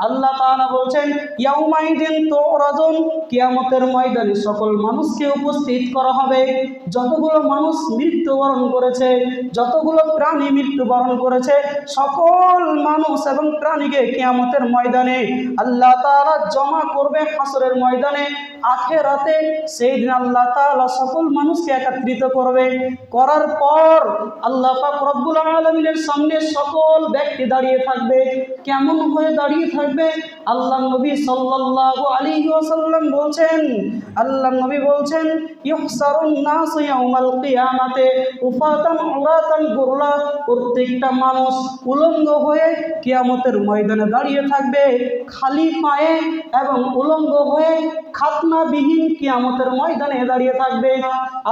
আল্লাহ তাআলা বলছেন ইয়াউমাইদিন তুরাজুন, কিয়ামতের ময়দানে সকল মানুষকে উপস্থিত করা হবে। যতগুলো মানুষ মৃত্যুবরণ করেছে, যতগুলো প্রাণী মৃত্যুবরণ করেছে, সকল মানুষ এবং প্রাণীকে কিয়ামতের ময়দানে আল্লাহ তাআলা জমা করবে হাসরের ময়দানে। আখিরাতে সেই দিন আল্লাহ তাআলা সকল মানুষকে একত্রিত করবে। করার পর আল্লাহ পাক রব্বুল আলামিনের সামনে সকল ব্যক্তি দাঁড়িয়ে থাকবে। কেমন হয়ে দাঁড়িয়ে থাকবে? আল্লাহ নবী সাল্লাল্লাহু আলাইহি ওয়াসাল্লাম বলছেন, আল্লাহ নবী বলছেন ইহসারুন নাস ইয়াউমাল কিয়ামাতে উফাতান উরাতান গুরলা, প্রত্যেকটা মানুষ উলঙ্গ হয়ে কিয়ামতের ময়দানে দাঁড়িয়ে থাকবে, খালি পায়ে এবং উলঙ্গ হয়ে খাতনাবিহীন কিয়ামতের ময়দানে দাঁড়িয়ে থাকবে।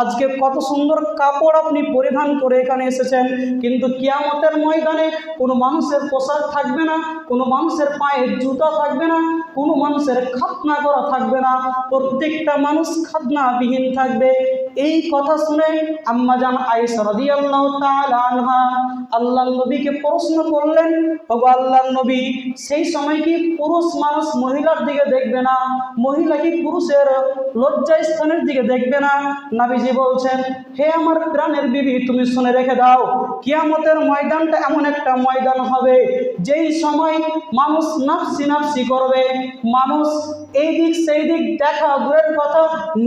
আজকে কত সুন্দর কাপড় আপনি পরিধান করে এখানে এসেছেন, কিন্তু কিয়ামতের ময়দানে কোনো মানুষের পোশাক থাকবে না, কোনো মানুষের পায়ে জুতা থাকবে না, কোনো মানুষের খাতনা করা থাকবে না, প্রত্যেকটা মানুষ খাতনাবিহীন থাকবে। এই কথা শুনে আম্মা জান আয়েশা রাদিয়াল্লাহু তাআলা আনহা আল্লাহর নবীকে প্রশ্ন করলেন, ওগো আল্লাহর নবী, সেই সময় কি পুরুষ মানুষ মহিলার দিকে দেখবে না? মহিলা কি পুরুষের লজ্জা স্থানের দিকে দেখবে না? নবীজি বলছেন, হে আমার প্রাণের বিবি, তুমি শুনে রেখে দাও, কিয়ামতের ময়দানটা এমন একটা ময়দান হবে যেই সময় মানুষ নাফসি নাফসি করবে, মানুষ এই দিক সেই দিক দেখা দূরের কথা,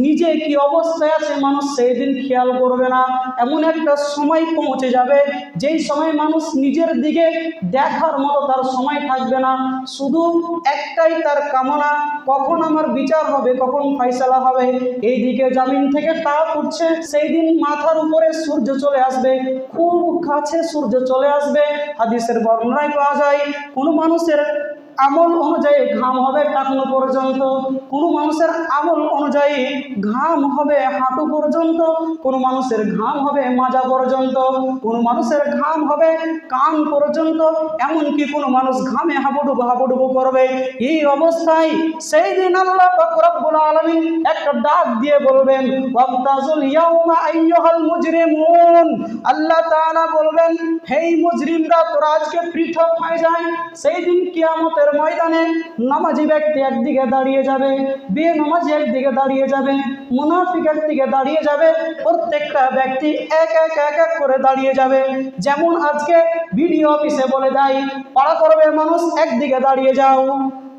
নিজে কি অবস্থায় আছে মানুষ সেই দিন খেয়াল করবে না। এমন একটা সময় পৌঁছে যাবে যেই সময় মানুষ নিজের দিকে দেখার মতো তার সময় থাকবে না। শুধু একটাই তার কামনা, কখন আমার বিচার হবে, কখন ফয়সালা হবে। এই দিকে জমিন থেকে তাপ উঠছে, সেই দিন মাথার উপরে সূর্য চলে আসবে, খুব কাছে সূর্য চলে আসবে। হাদিসের বর্ণনায় পাওয়া যায় কোনো মানুষের আমল অনুযায়ী ঘাম হবে টাকনো পর্যন্ত, কোনো মানুষের আমল অনুযায়ী ঘাম হবে হাঁটু পর্যন্ত, কোনো মানুষের ঘাম হবে মাজা পর্যন্ত, কোনো মানুষের ঘাম হবে কান পর্যন্ত, এমনকি কোনো মানুষ ঘামে হাবুডুবু হাবুডুবু করবে। এই অবস্থায় সেই দিন আল্লাহ পাক রব্বুল আলামিন একটা ডাক দিয়ে বলবেন, ওয়াবতাজুল ইয়াউমা আইয়ুহাল মুজরিমুন, আল্লাহ তাআলা বলবেন, হে মুজরিমরা, তোরা আজকে পৃথক হয়ে যায়। সেই দিন কিয়ামতের ময়দানে নামাজি ব্যক্তি একদিকে দাঁড়িয়ে যাবে, বেনামাজি একদিকে দাঁড়িয়ে যাবে, মুনাফিক একদিকে দাঁড়িয়ে যাবে, প্রত্যেকটা ব্যক্তি এক এক এক এক করে দাঁড়িয়ে যাবে। যেমন আজকে বিডিও অফিসে বলে দেয়, পাড়া করবের মানুষ একদিকে দাঁড়িয়ে যাও,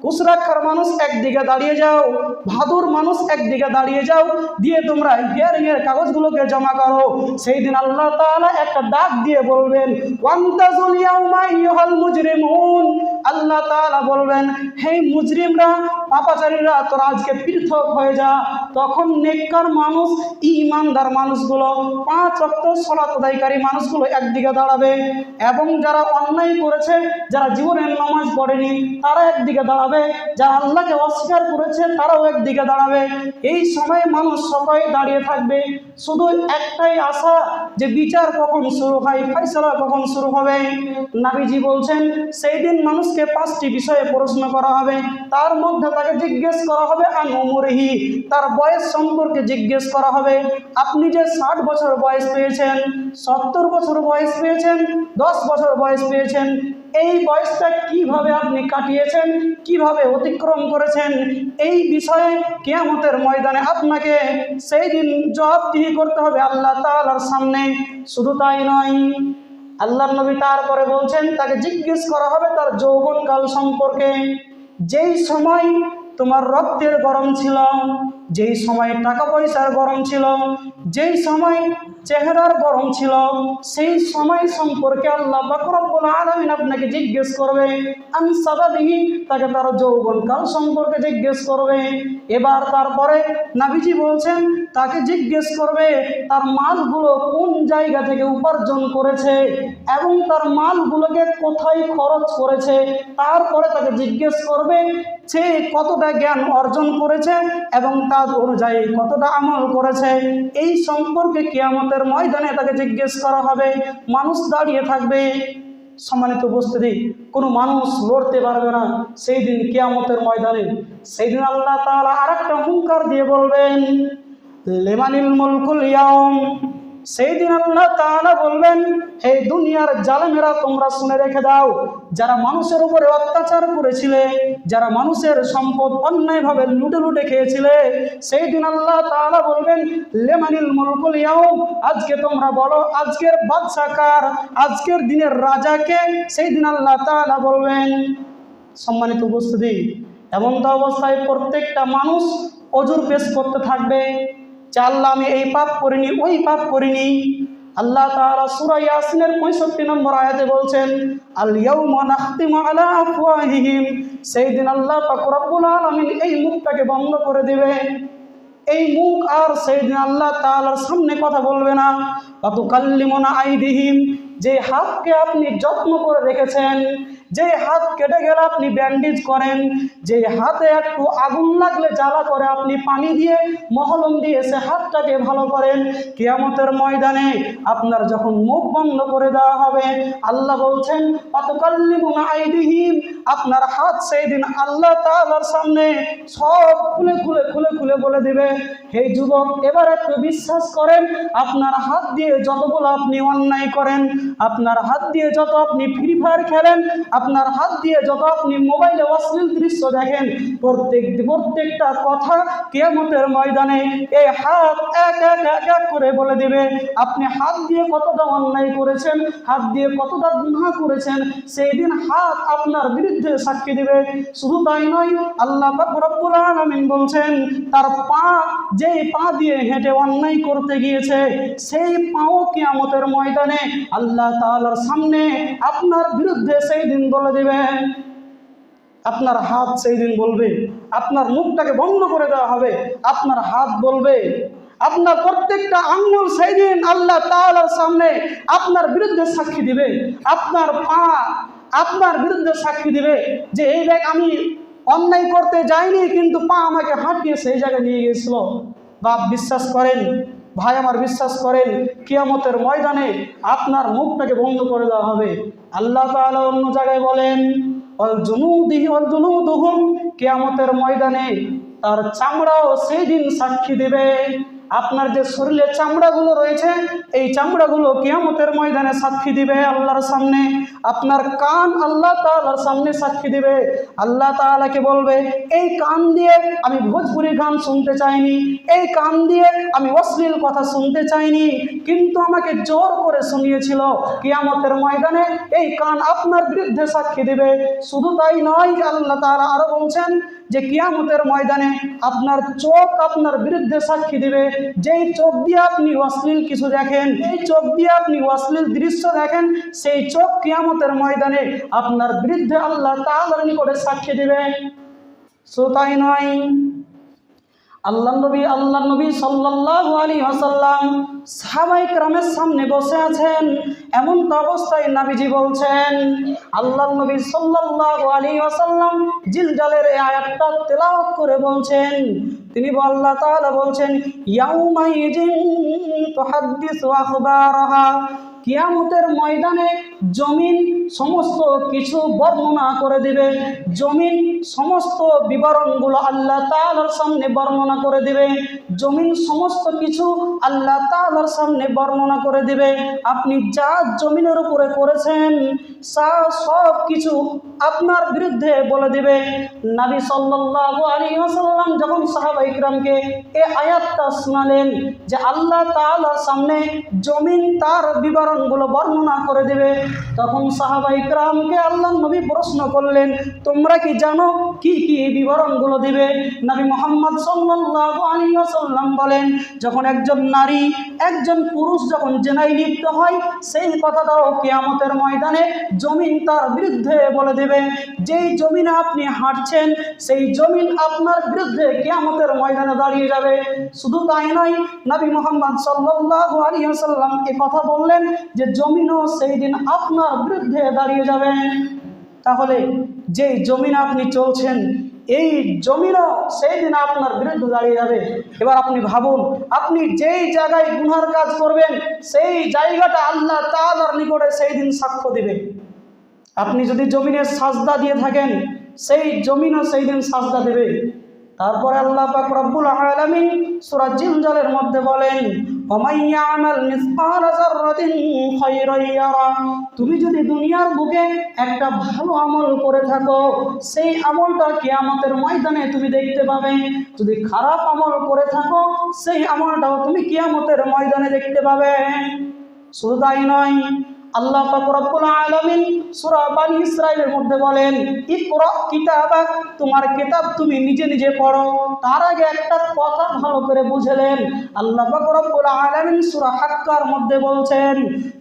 কুসরাক্ষার মানুষ একদিকে দাঁড়িয়ে যাও, ভাদুর মানুষ একদিকে দাঁড়িয়ে যাও, দিয়ে তোমরা হিয়ারিং এর কাগজগুলোকে জমা করো। সেই দিন আল্লাহ তাআলা একটা ডাক দিয়ে বলবেন, ওয়ান্তাজুল ইয়াউমা আইয়ুহাল মুজরিমুন, আল্লাহ তাআলা বলবেন, হে মুজরিমরা, পাপাচারীরা, তোরা আজকে পৃথক হয়ে যা। তখন নেককার মানুষ, ঈমানদার মানুষগুলো, 5 ওয়াক্ত সালাত আদায়কারী মানুষগুলো একদিকে দাঁড়াবে, এবং যারা অন্যায় করেছে, যারা জীবনের নামাজ পড়েনি, তারা একদিকে দাঁড়াবে, যারা আল্লাহকে অস্বীকার করেছে তারাও একদিকে দাঁড়াবে। এই সময় মানুষ সবাই দাঁড়িয়ে থাকবে, শুধু একটাই আশা যে বিচার কখন শুরু হয়, ফয়সালা কখন শুরু হবে। নবীজি বলছেন, সেই দিন মানুষকে 5টি বিষয়ে প্রশ্ন করা হবে। তার মধ্যে তাকে জিজ্ঞেস করা হবে আন উমরিহি, তার বয়স সম্পর্কে জিজ্ঞেস করা হবে। আপনি যে 60 বছর বয়স পেয়েছেন, 70 বছর বয়স পেয়েছেন, 10 বছর বয়স পেয়েছেন, এই বয়সটা কিভাবে আপনি কাটিয়েছেন, কিভাবে অতিক্রম করেছেন, এই বিষয়ে কিয়ামতের ময়দানে আপনাকে সেই দিন জবাবদিহি করতে হবে আল্লাহ তাআলার সামনে। শুধু তাই নয়, আল্লাহর নবী তারপরে বলছেন, তাকে জিজ্ঞেস করা হবে তার যৌবনকাল সম্পর্কে। যেই সময় তোমার রক্তের গরম ছিল, যেই সময় টাকা পয়সার গরম ছিল, যেই সময় চেহারার গরম ছিল, সেই সময় সম্পর্কে আল্লাহ পাক রব্বুল আলামিন আপনাকে জিজ্ঞেস করবে। আন সাবাবিহি, তাকে তার যৌবনকাল সম্পর্কে জিজ্ঞেস করবে। এবার তারপরে নবীজি বলছেন, তাকে জিজ্ঞেস করবে তার মালগুলো কোন জায়গা থেকে উপার্জন করেছে এবং তার মালগুলোকে কোথায় খরচ করেছে। তারপরে তাকে জিজ্ঞেস করবে সে কতটা জ্ঞান অর্জন করেছে এবং তার অনুযায়ী কতটা আমল করেছে। এই সম্পর্কে কিয়ামতের ময়দানে তাকে জিজ্ঞেস করা হবে। মানুষ দাঁড়িয়ে থাকবে। সম্মানিত উপস্থিতি, কোনো মানুষ লড়তে পারবে না সেই দিন কিয়ামতের ময়দানে। সেই দিন আল্লাহ তাআলা আরেকটা হুঙ্কার দিয়ে বলবেন, লিমানিল মুলকুল ইয়াউম, সেই দিন আল্লাহ তাআলা বলবেন, হে দুনিয়ার জালেমেরা, তোমরা শুনে রেখে দাও, যারা মানুষের উপরে অত্যাচার করেছিলে, যারা মানুষের সম্পদ অন্যায়ভাবে লুটে লুটে খেয়েছিলে, সেই দিন আল্লাহ তাআলা বলবেন, লেমানিল মুলকুল ইয়াউম, আজকে তোমরা বলো আজকের বাদশা কার, আজকের দিনের রাজাকে। সেই দিন আল্লাহ তাআলা বলবেন। সম্মানিত উপস্থিতি, এমন তো অবস্থায় প্রত্যেকটা মানুষ অজুর পেশ করতে থাকবে যে আল্লাহ আমি এই পাপ করিনি, ওই পাপ করিনি। আল্লাহ তাআলা সূরা ইয়াসিনের 65 নম্বর আয়াতে বলছেন, আল ইয়াউমা নাখতিমু আলা আফওয়াহিহিম, সেই দিন আল্লাহ পাক রব্বুল আলামিন এই মুখটাকে বন্ধ করে দিবে। এই মুখ আর সেই দিন আল্লাহ তাআলার সামনে কথা বলবে না। ওয়া তুকাল্লিমুনা আইদিহিম, যে হাতকে আপনি যত্ন করে রেখেছেন, যে হাত কেটে গেলে আপনি ব্যান্ডেজ করেন, যে হাতে একটু আগুন লাগলে জ্বালা করে আপনি পানি দিয়ে মহলম দিয়ে সে হাতটাকে ভালো করেন, কিয়ামতের ময়দানে আপনার যখন মুখ বন্ধ করে দেওয়া হবে, আল্লাহ বলছেন ফাতুকাল্লিমুনা আইদিহিম, আপনার হাত সেই দিন আল্লাহ তাআলার সামনে সব খুলে খুলে খুলে খুলে বলে দিবে, হে যুবক, এবার একটু বিশ্বাস করেন, আপনার হাত দিয়ে যতগুলো আপনি অন্যায় করেন, আপনার হাত দিয়ে যত আপনি ফ্রি ফায়ার খেলেন, আপনার হাত দিয়ে যত আপনি মোবাইলে অশ্লীল দৃশ্য দেখেন, প্রত্যেকটা কথা কিয়ামতের ময়দানে এই হাত এক এক এক এক করে বলে দিবে, আপনি হাত দিয়ে কতটা অন্যায় করেছেন, হাত দিয়ে কতটা গুনাহ করেছেন, সেই দিন হাত আপনার বিরুদ্ধে সাক্ষী দিবে। শুধু তাই নয়, আল্লাহ পাক রব্বুল আলামিন বলছেন, তার পা, যেই পা দিয়ে হেঁটে অন্যায় করতে গিয়েছে, সেই পাও কিয়ামতের ময়দানে আল্লাহ তাআলার সামনে আপনার বিরুদ্ধে সেই দিন বলে দিবে। আপনার হাত সেই দিন বলবে, আপনার মুখটাকে বন্ধ করে দেওয়া হবে, আপনার হাত বলবে, আপনার প্রত্যেকটা আঙ্গুল সেই দিন আল্লাহ তাআলার সামনে আপনার বিরুদ্ধে সাক্ষী দিবে, আপনার পা আপনার বিরুদ্ধে সাক্ষী দিবে যে এই দেখ আমি অন্যায় করতে যাইনি, কিন্তু পা আমাকে হাঁটিয়ে সেই জায়গায় নিয়ে গিয়েছিল। বাপ বিশ্বাস করেন, ভাই আমার বিশ্বাস করেন, কিয়ামতের ময়দানে আপনার মুখটাকে বন্ধ করে দেওয়া হবে। আল্লাহ তাআলা অন্য জায়গায় বলেন, ওয়াল জুনুদুহুম, কিয়ামতের ময়দানে তার চামড়াও সেই দিন সাক্ষী দেবে। আপনার যে শরীরে চামড়াগুলো রয়েছে, এই চামড়াগুলো কিয়ামতের ময়দানে সাক্ষী দিবে আল্লাহর সামনে। আপনার কান আল্লাহ তাআলার সামনে সাক্ষী দিবে। আল্লাহ তাআলাকে বলবে, এই কান দিয়ে আমি ভোজপুরি গান শুনতে চাইনি, এই কান দিয়ে আমি অশ্লীল কথা শুনতে চাইনি, কিন্তু আমাকে জোর করে শুনিয়েছিল। কিয়ামতের ময়দানে এই কান আপনার বিরুদ্ধে সাক্ষী দিবে। শুধু তাই নয়, আল্লাহ তাআলা আরো বলছেন যে কিয়ামতের ময়দানে আপনার চোখ আপনার বিরুদ্ধে সাক্ষী দিবে। যেই চোখ দিয়ে আপনি অশ্লীল কিছু দেখেন, এই চোখ দিয়ে আপনি অশ্লীল দৃশ্য দেখেন, সেই চোখ কিয়ামতের ময়দানে আপনার বিরুদ্ধে আল্লাহ তাআলার নিকটে সাক্ষী দিবে। শুধু তাই নয়, আল্লাহ নবী সাল্লাল্লাহু আলাইহি ওয়াসাল্লাম সাহাবায়ে কেরামের সামনে বসে আছেন। এমন তো অবস্থায় নবীজি বলছেন, আল্লাহ নবী সাল্লাল্লাহু আলাইহি ওয়াসাল্লাম জিলজালের এই আয়াতটা তেলাওয়াত করে বলছেন, তিনি আল্লাহ তাআলা বলছেন, ইয়াউমাইযিন তুহাদ্দিসু আখবারাহা, কিয়ামতের ময়দানে জমিন সমস্ত কিছু বর্ণনা করে দিবে। জমিন সমস্ত বিবরণগুলো আল্লাহ তাআলার সামনে বর্ণনা করে দিবে। জমিন সমস্ত কিছু আল্লাহ তাআলার সামনে বর্ণনা করে দিবে। আপনি যা জমিনের উপরে করেছেন সব কিছু আপনার বিরুদ্ধে বলে দিবে। নবী সাল্লাল্লাহু আলাইহি ওয়াসাল্লাম যখন সাহাবায়ে কিরামকে এই আয়াতটা শোনালেন যে আল্লাহ তাআলার সামনে জমিন তার বিবরণগুলো বর্ণনা করে দেবে, তখন সাহাবায়ে কিরামকে আল্লাহর নবী প্রশ্ন করলেন, তোমরা কি জানো কি কি বিবরণগুলো দিবে? নবী মুহাম্মদ সাল্লাল্লাহু আলাইহি ওয়াসাল্লাম বলেন, যখন একজন নারী একজন পুরুষ যখন জেনায় লিপ্ত হয়, সেই কথাটাও কিয়ামতের ময়দানে জমিন তার বিরুদ্ধে বলে দেবে। যেই জমিনে আপনি হাঁটছেন, সেই জমিন আপনার বিরুদ্ধে কিয়ামতের ময়দানে দাঁড়িয়ে যাবে। শুধু তাই নয়, নবী মুহাম্মদ সাল্লাল্লাহু আলাইহি ওয়াসাল্লাম এই কথা বললেন যে জমিনও সেই দিন আপনার বিরুদ্ধে দাঁড়িয়ে যাবে। তাহলে যেই জমিনে আপনি চলছেন, এই জমিনও সেই দিন আপনার বিরুদ্ধে দাঁড়িয়ে যাবে। এবার আপনি ভাবুন, আপনি যেই জায়গায় গুনার কাজ করবেন, সেই জায়গাটা আল্লাহ তাআলার নিকটে সেই দিন সাক্ষ্য দিবে। আপনি যদি জমিনে সাজদা দিয়ে থাকেন, সেই জমিনও সেই দিন সাজদা দেবে। তারপরে আল্লাহ পাক রব্বুল আলামিন সূরা জিলজালের মধ্যে বলেন, ومن يعمل مثقال ذرة خيرا يره। তুমি যদি দুনিয়ার বুকে একটা ভালো আমল করে থাকো, সেই আমলটা কিয়ামতের ময়দানে তুমি দেখতে পাবে। যদি খারাপ আমল করে থাকো, সেই আমলটাও তুমি কিয়ামতের ময়দানে দেখতে পাবে। শুধু তাই নয়, আল্লাহ পাক রব্বুল আলামিন সূরা বানী ইসরাঈলের মধ্যে বলেন, ইকরা কিতাবাক, তোমার কিতাব তুমি নিজে নিজে পড়ো। তার আগে একটা কথা ভালো করে বুঝলেন। আল্লাহ পাক রব্বুল আলামিন সূরা হাক্কার মধ্যে বলছেন,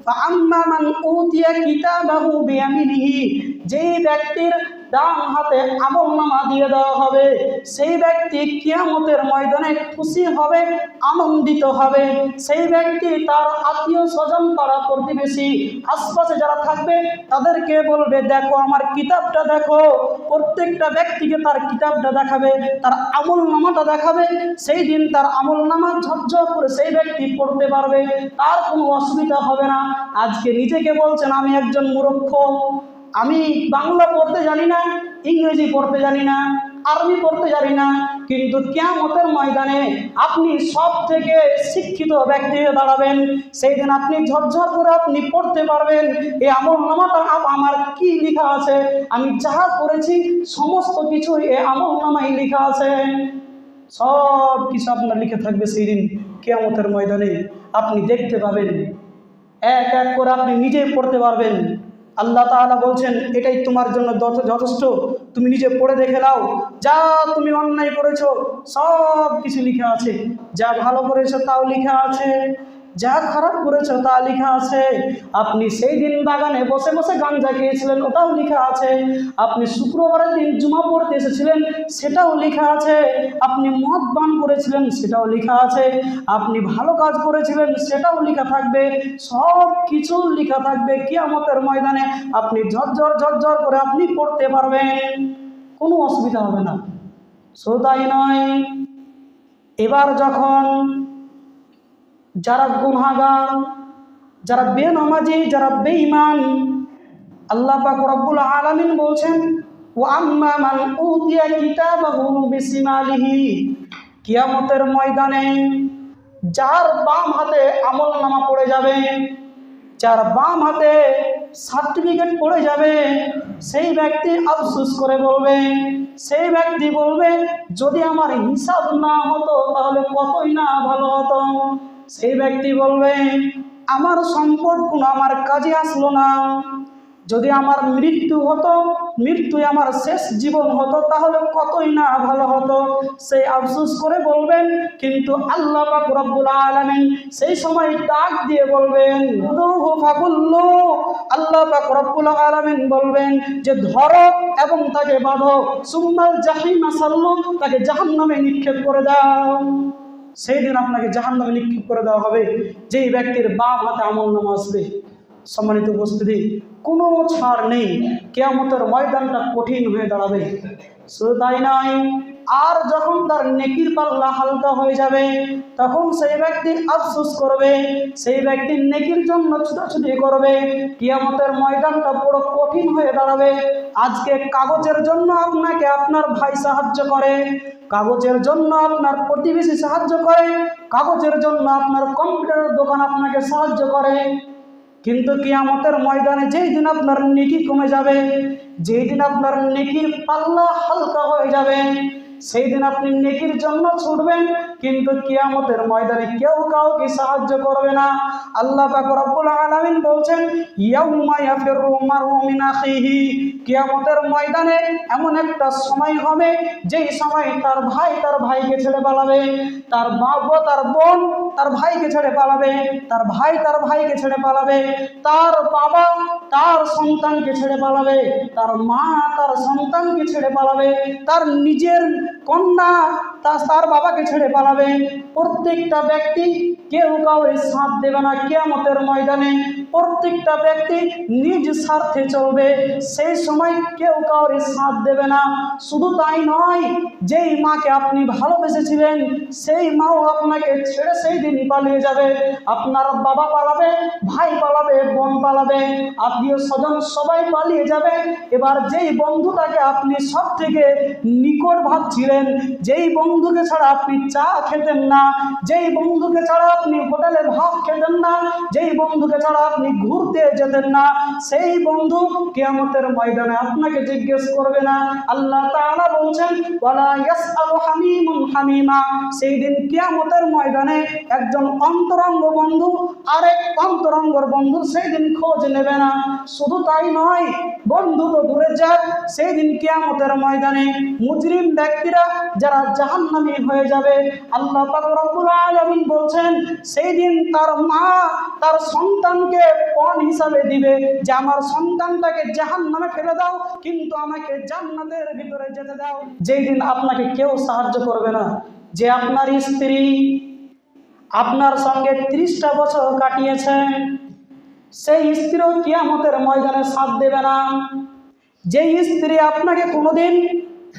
ফাআম্মা মান উতিয়া কিতাবাহু বিয়ামিনিহি, যেই ব্যক্তির ডান হাতে আমলনামা দিয়ে দেওয়া হবে, সেই ব্যক্তি কিয়ামতের ময়দানে খুশি হবে, আনন্দিত হবে। সেই ব্যক্তি তার আত্মীয় স্বজন, পাড়া প্রতিবেশী, আশপাশে যারা থাকবে তাদেরকে বলবে, দেখো আমার কিতাবটা দেখো। প্রত্যেকটা ব্যক্তিকে তার কিতাবটা দেখাবে, তার আমলনামাটা দেখাবে। সেই দিন তার আমলনামা ঝরঝর করে সেই ব্যক্তি পড়তে পারবে, তার কোনো অসুবিধা হবে না। আজকে নিজেকে বলছেন আমি একজন মূর্খ, আমি বাংলা পড়তে জানি না, ইংরেজি পড়তে জানি না, আরবি পড়তে জানি না, কিন্তু কিয়ামতের ময়দানে আপনি সব থেকে শিক্ষিত ব্যক্তি হয়ে দাঁড়াবেন। সেই দিন আপনি ঝরঝর করে আপনি পড়তে পারবেন, এই আমলনামাটা আমার কি লেখা আছে, আমি যাহা করেছি সমস্ত কিছু এই আমলনামায় লেখা আছে। সব কিছু আপনার লিখে থাকবে। সেই দিন কিয়ামতের ময়দানে আপনি দেখতে পাবেন, এক এক করে আপনি নিজেই পড়তে পারবেন। আল্লাহ তাআলা বলছেন, এটাই তোমার জন্য যথেষ্ট, তুমি নিজে পড়ে দেখে নাও। যা তুমি অন্যায় করেছো সব কিছু লেখা আছে, যা ভালো করেছো তাও লেখা আছে, যা খারাপ করেছো তা লেখা আছে। আপনি সেই দিন বাগানে বসে বসে গাঞ্জা খেয়েছিলেন, ওটাও লেখা আছে। আপনি শুক্রবারের দিন জুমা পড়তে এসেছিলেন, সেটাও লেখা আছে। আপনি মদ পান করেছিলেন, সেটাও লেখা আছে। আপনি ভালো কাজ করেছিলেন, সেটাও লেখা থাকবে। সব কিছু লেখা থাকবে। কিয়ামতের ময়দানে আপনি ঝরঝর ঝরঝর করে আপনি পড়তে পারবেন, কোনো অসুবিধা হবে না। শুধু তাই নয়, এবার যখন যারা গুনাহগার, যারা বেনামাজি, যারা বেঈমান, আল্লাহ পাক রব্বুল আলামিন বলছেন, ওয়া আম্মা মান উতিয়া কিতাবাহু বিশিমালিহি, কিয়ামতের ময়দানে যার বাম হাতে আমলনামা পড়ে যাবে, যার বাম হাতে সার্টিফিকেট পড়ে যাবে, সেই ব্যক্তি আফসোস করে বলবে, সেই ব্যক্তি বলবে, যদি আমার হিসাব না হতো তাহলে কতই না ভালো হতো। সেই ব্যক্তি বলবে, আমার সম্পদ কোনো আমার কাজে আসলো না। যদি আমার মৃত্যু হতো, মৃত্যুই আমার শেষ জীবন হতো, তাহলে কতই না ভালো হতো। সেই আফসোস করে বলবেন। কিন্তু আল্লাহ পাক রব্বুল আলামিন সেই সময় ডাক দিয়ে বলবেন, উদুহু ফাকুল্লু, আল্লাহ পাক রব্বুল আলামিন বলবেন যে ধরো এবং তাকে বাঁধো, সুম্মাল জাহিমা সাল্লু, তাকে জাহান্নামে নিক্ষেপ করে দাও। সেই দিন আপনাকে জাহান্নামে নিক্ষেপ করে দেওয়া হবে, যেই ব্যক্তির বাম হাতে আমলনামা আসবে। সম্মানিত উপস্থিতি, কোনো ছাড় নেই, কিয়ামতের ময়দানটা কঠিন হয়ে দাঁড়াবে। শুধু তাই নয়, আর যখন তার নেকির পাল্লা হালকা হয়ে যাবে, তখন সেই ব্যক্তি আফসোস করবে, সেই ব্যক্তি নেকির জন্য ছুটাছুটি করবে। কিয়ামতের ময়দানটা বড় কঠিন হয়ে দাঁড়াবে। আজকে কাগজের জন্য আপনাকে আপনার ভাই সাহায্য করে, কাগজের জন্য আপনার প্রতিবেশী সাহায্য করে, কাগজের জন্য আপনার কম্পিউটারের দোকান আপনাকে সাহায্য করে। কিন্তু কিয়ামতের ময়দানে যেই দিন আপনার নেকি কমে যাবে, যেই দিন আপনার নেকির পাল্লা হালকা হয়ে যাবে, সেই দিন আপনি নেকির জন্য ছুটবেন, কিন্তু কিয়ামতের ময়দানে কেউ কাউকে সাহায্য করবে না। আল্লাহ পাক রব্বুল আলামিন বলছেন, ইয়াউমা ইয়াফিরু মারউ মিন আখিহি, কিয়ামতের ময়দানে এমন একটা সময় হবে, যেই সময় তার ভাই তার ভাইকে ছেড়ে পালাবে, তার বাবা তার বোন তার ভাইকে ছেড়ে পালাবে, তার ভাই তার ভাইকে ছেড়ে পালাবে, তার বাবা তার সন্তানকে ছেড়ে পালাবে, তার মা তার সন্তানকে ছেড়ে পালাবে, তার নিজের কন্যা তার বাবাকে ছেড়ে পালাবে। প্রত্যেকটা ব্যক্তি কেউ কাউরে সাথ দেবে না কিয়ামতের ময়দানে। প্রত্যেকটা ব্যক্তি নিজ স্বার্থে চলবে, সেই সময় কেউ কাউরে সাথ দেবে না। শুধু তাই নয়, যেই মাকে আপনি ভালোবেসেছিলেন, সেই মাও আপনাকে ছেড়ে সেই দিনই পালিয়ে যাবে। আপনার বাবা পালাবে, ভাই পালাবে, বোন পালাবে, আত্মীয় স্বজন সবাই পালিয়ে যাবে। এবার যেই বন্ধুটাকে আপনি সব থেকে নিকট ভাবছিলেন, যেই বন্ধুকে ছাড়া আপনি চা খেতেন না, যেই বন্ধুকে ছাড়া আপনি হোটেলে ভাত খেতেন না, যেই বন্ধুকে ছাড়া আপনি ঘুরতে যেতেন না, সেই বন্ধু কিয়ামতের ময়দানে আপনাকে জিজ্ঞেস করবে না। আল্লাহ তাআলা বলছেন ওয়ালা ইয়াসআলু হামিমুন হামিমা, সেই দিন কিয়ামতের ময়দানে একজন অন্তরঙ্গ বন্ধু আরেক অন্তরঙ্গর বন্ধু সেই দিন খোঁজ নেবে না। শুধু তাই নয়, বন্ধু তো দূরে যাক, সেই দিন কিয়ামতের ময়দানে মুজরিম ব্যক্তিরা যারা জাহান্নামী হয়ে যাবে, আল্লাহ পাক রব্বুল আলামিন বলছেন সেই দিন তার মা তার সন্তানকে পণ হিসাবে দিবে যে আমার সন্তানটাকে জাহান্নামে ফেলে দাও কিন্তু আমাকে জান্নাতের ভিতরে যেতে দাও। যেই দিন আপনাকে কেউ সাহায্য করবে না, যে আপনার স্ত্রী আপনার সঙ্গে 30টা বছর কাটিয়েছে, সেই স্ত্রীও কিয়ামতের ময়দানে সাথ দেবে না। যেই স্ত্রী আপনাকে কোনোদিন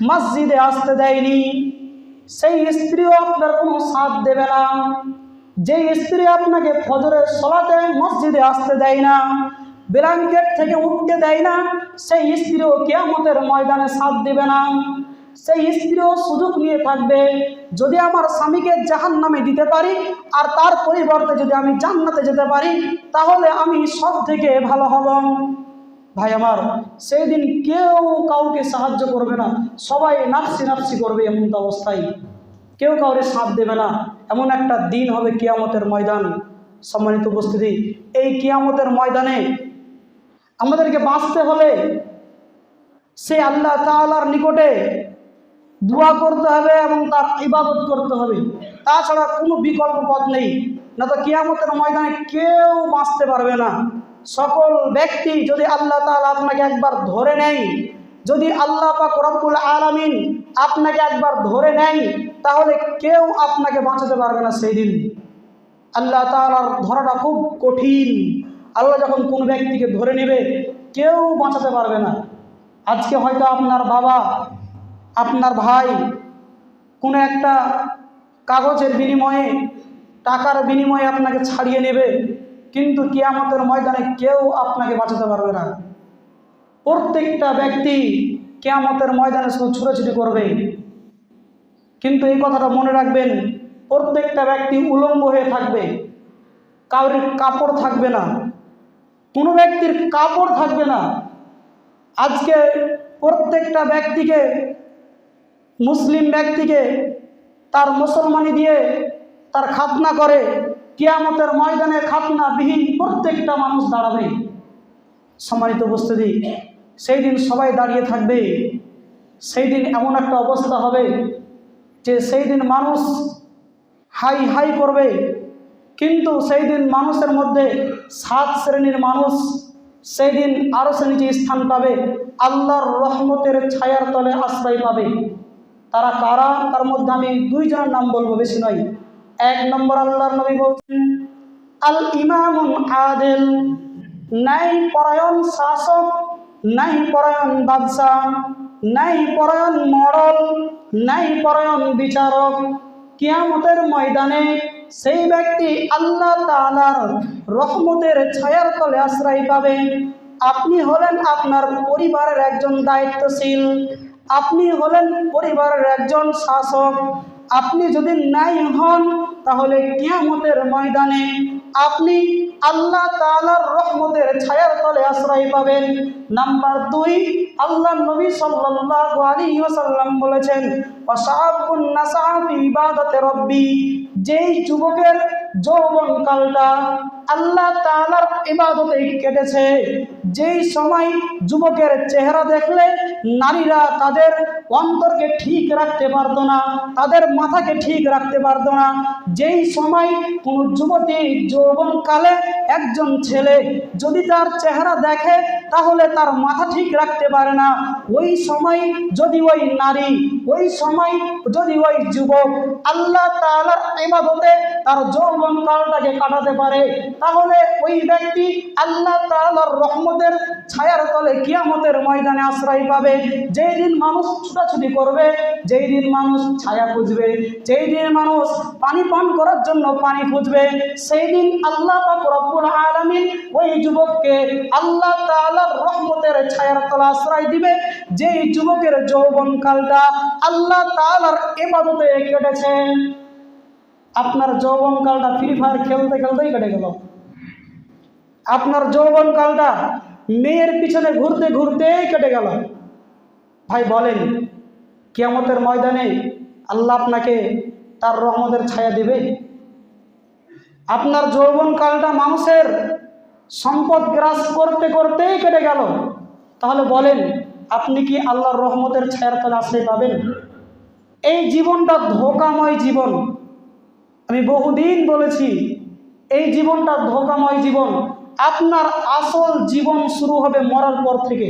মসজিদে আসতে দেয়নি, সেই স্ত্রীও আপনার কোনো সাথ দেবে না। যেই স্ত্রী আপনাকে ফজরের সালাতে মসজিদে আসতে দেয় না, ব্ল্যাঙ্কেট থেকে উঠতে দেয় না, সেই স্ত্রীও কিয়ামতের ময়দানে সাথ দেবে না। সেই স্ত্রীও সুযোগ নিয়ে থাকবে, যদি আমার স্বামীকে জাহান্নামে দিতে পারি আর তার পরিবর্তে যদি আমি জান্নাতে যেতে পারি তাহলে আমি সব থেকে ভালো হব। ভাই আমার, সেই দিন কেউ কাউকে সাহায্য করবে না, সবাই নাফসি নাফসি করবে। এমন অবস্থায় কেউ কাউরে সাথ দেবে না, এমন একটা দিন হবে কিয়ামতের ময়দান। সম্মানিত উপস্থিতি, এই কিয়ামতের ময়দানে আমাদেরকে বাঁচতে হলে সে আল্লাহ তাআলার নিকটে দোয়া করতে হবে এবং তার ইবাদত করতে হবে, তাছাড়া কোনো বিকল্প পথ নেই। না তো কিয়ামতের ময়দানে কেউ বাঁচতে পারবে না। সকল ব্যক্তি যদি আল্লাহ তাআলা আপনাকে একবার ধরে নেয়, যদি আল্লাহ পাক রব্বুল আলামিন আপনাকে একবার ধরে নেয় তাহলে কেউ আপনাকে বাঁচাতে পারবে না। সেই দিন আল্লাহ তাআলার ধরাটা খুব কঠিন। আল্লাহ যখন কোন ব্যক্তিকে ধরে নেবে কেউ বাঁচাতে পারবে না। আজকে হয়তো আপনার বাবা, আপনার ভাই কোনো একটা কাগজের বিনিময়ে, টাকার বিনিময়ে আপনাকে ছাড়িয়ে নেবে, কিন্তু কিয়ামতের ময়দানে কেউ আপনাকে বাঁচাতে পারবে না। প্রত্যেকটা ব্যক্তি কিয়ামতের ময়দানে শুধু ছুটোছুটি করবে। কিন্তু এই কথাটা মনে রাখবেন, প্রত্যেকটা ব্যক্তি উলঙ্গ হয়ে থাকবে, কারোর কাপড় থাকবে না, কোনো ব্যক্তির কাপড় থাকবে না। আজকে প্রত্যেকটা ব্যক্তিকে, মুসলিম ব্যক্তিকে তার মুসলমানি দিয়ে তার খাতনা করে, কিয়ামতের ময়দানে খাতনাবিহীন প্রত্যেকটা মানুষ দাঁড়াবে। সম্মানিত উপস্থিতি, সেই দিন সবাই দাঁড়িয়ে থাকবে। সেই দিন এমন একটা অবস্থা হবে যে সেই দিন মানুষ হাই হাই করবে, কিন্তু সেই দিন মানুষের মধ্যে 7 শ্রেণীর মানুষ সেই দিন আরশের নিচে স্থান পাবে, আল্লাহর রহমতের ছায়ার তলে আশ্রয় পাবে। তারা কারা? তার মধ্যে আমি 2 জনের নাম বলবো, বেশি নয়। 1 নম্বর, আল্লাহর নবী বলছেন আল ইমামুল আদিল, ন্যায় পরায়ণ শাসক, ন্যায় পরায়ণ বাদশাহ, ন্যায় পরায়ণ মডল, ন্যায় পরায়ণ বিচারক। কিয়ামতের ময়দানে সেই ব্যক্তি আল্লাহ তাআলার রহমতের ছায়ার তলে আশ্রয় পাবে। আপনি হলেন আপনার পরিবারের একজন দায়িত্বশীল, আপনি হলেন পরিবারের একজন শাসক। আপনি যদি ন্যায় হন তাহলে কিয়ামতের ময়দানে আপনি আল্লাহ তাআলার রহমতের ছায়ার তলে আশ্রয় পাবেন। নাম্বার 2, আল্লাহর নবী সাল্লাল্লাহু আলাইহি ওয়াসাল্লাম বলেছেন ওয়াশাবুন নাসা ফি ইবাদাতি রাব্বি, যেই যুবকের যৌবনকালটা আল্লাহ তাআলার ইবাদতে কেটেছে, যেই সময় যুবকের চেহারা দেখলে নারীরা তাদের অন্তরকে ঠিক রাখতে পারতো না, তাদের মাথাকে ঠিক রাখতে পারতো না, যেই সময় কোনো যুবতী যৌবনকালে একজন ছেলে যদি তার চেহারা দেখে তাহলে তার মাথা ঠিক রাখতে পারে না, ওই সময় যদি ওই নারী, ওই সময় যদি ওই যুবক আল্লাহ তাআলার ইবাদতে তার যৌবনকালটাকে কাটাতে পারে তাহলে ওই ব্যক্তি আল্লাহ তাআলার রহমতের ছায়ার তলে কিয়ামতের ময়দানে আশ্রয় পাবে। যেই দিন মানুষ ছুটাছুটি করবে, যেই দিন মানুষ ছায়া খুঁজবে, যেই দিন মানুষ পানি পান করার জন্য পানি খুঁজবে, সেই দিন আল্লাহ পাক রব্বুল আলামিন ওই যুবককে আল্লাহ তাআলার রহমতের ছায়ার তলা আশ্রয় দিবে। যেই যুবকের যৌবনকালটা আল্লাহ তাআলার ইবাদতে কেটেছে। আপনার যৌবনকালটা ফ্রি ফায়ার খেলতে খেলতেই কেটে গেল, আপনার যৌবনকালটা মেয়ের পিছনে ঘুরতে ঘুরতেই কেটে গেল। ভাই বলেন, কিয়ামতের ময়দানে আল্লাহ আপনাকে তার রহমতের ছায়া দিবে? আপনার যৌবনকালটা মানুষের সম্পদ গ্রাস করতে করতেই কেটে গেল, তাহলে বলেন আপনি কি আল্লাহর রহমতের ছায়ার তলে আশ্রয় পাবেন? এই জীবনটা ধোঁকাময় জীবন। আমি বহুদিন বলেছি, এই জীবনটা ধোঁকাময় জীবন। আপনার আসল জীবন শুরু হবে মরার পর থেকে।